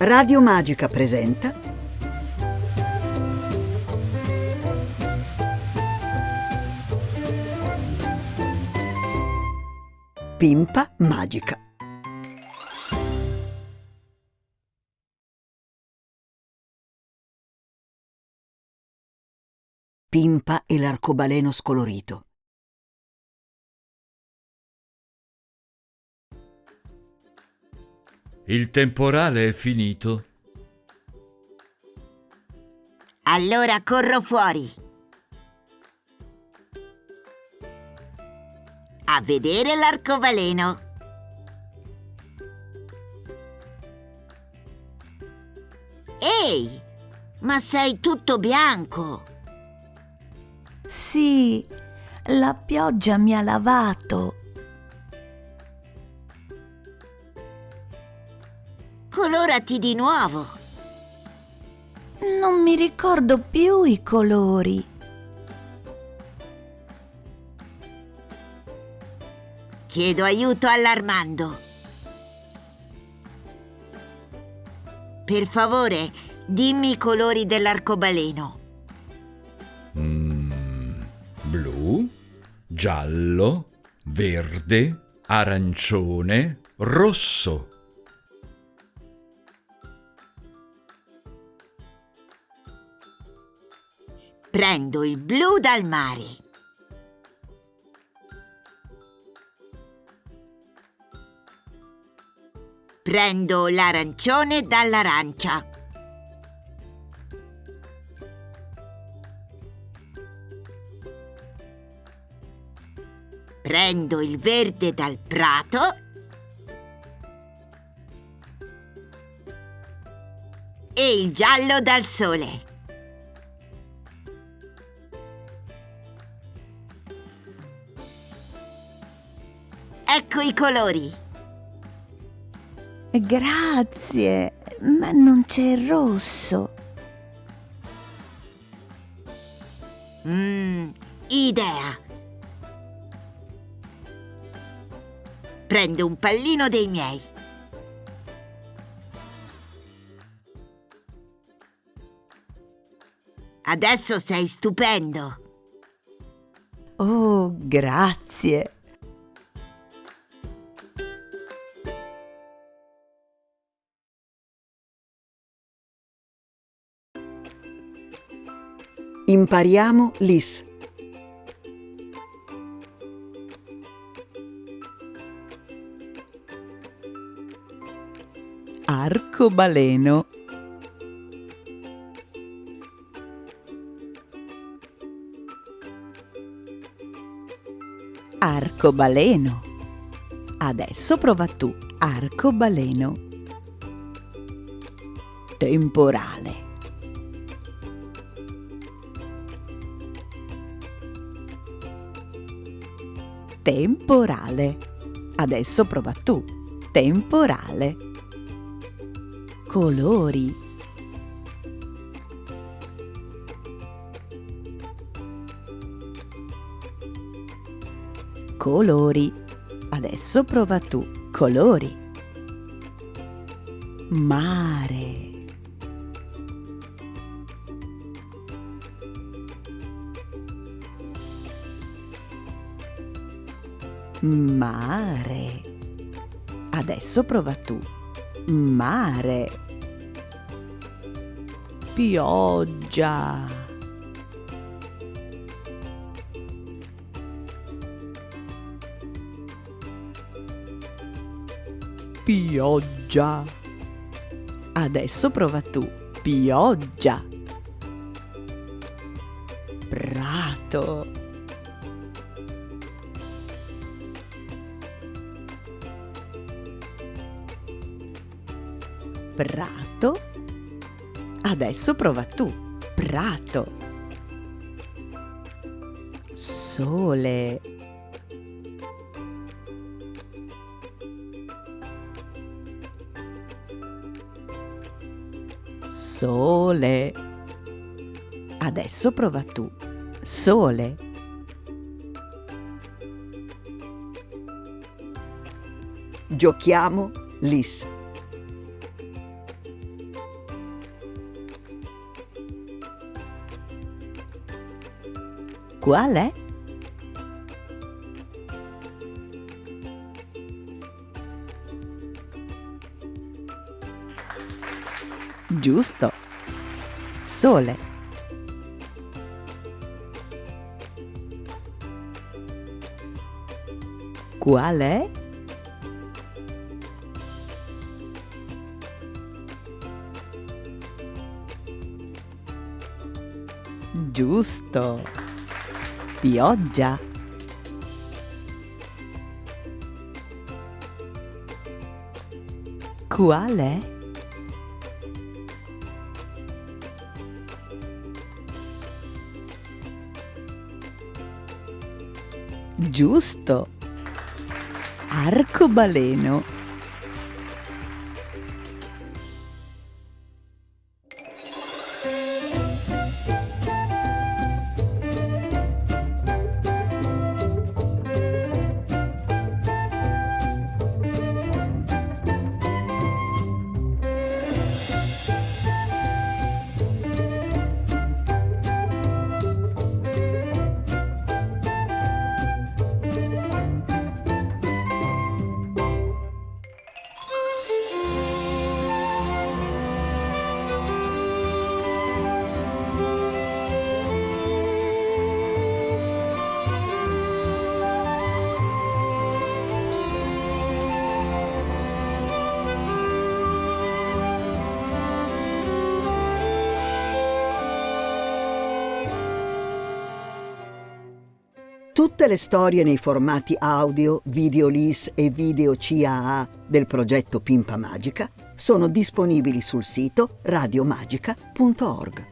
Radio Magica presenta Pimpa Magica. Pimpa e l'arcobaleno scolorito. Il temporale è finito. Allora corro fuori. A vedere l'arcobaleno. Ehi, ma sei tutto bianco. Sì, la pioggia mi ha lavato. Colorati di nuovo. Non mi ricordo più i colori. Chiedo aiuto all'Armando. Per favore, dimmi i colori dell'arcobaleno. Blu, giallo, verde, arancione, rosso. Prendo il blu dal mare. Prendo l'arancione dall'arancia. Prendo il verde dal prato. E il giallo dal sole. Ecco i colori. Grazie, ma non c'è il rosso. Idea. Prendo un pallino dei miei. Adesso sei stupendo. Oh, grazie. Impariamo l'IS. Arcobaleno. Arcobaleno. Adesso prova tu. Arcobaleno. Temporale. Temporale. Adesso prova tu. Temporale. Colori. Colori. Adesso prova tu. Colori. Mare. Mare. Adesso prova tu. Mare. Pioggia. Pioggia. Adesso prova tu. Pioggia. Prato. Prato. Adesso prova tu. Prato. Sole. Sole. Adesso prova tu. Sole. Giochiamo l'IS. Qual è? Giusto. Sole. Qual è? Giusto. Pioggia. Qual è? Giusto. Arcobaleno. Tutte le storie nei formati audio, video LIS e video CAA del progetto Pimpa Magica sono disponibili sul sito radiomagica.org.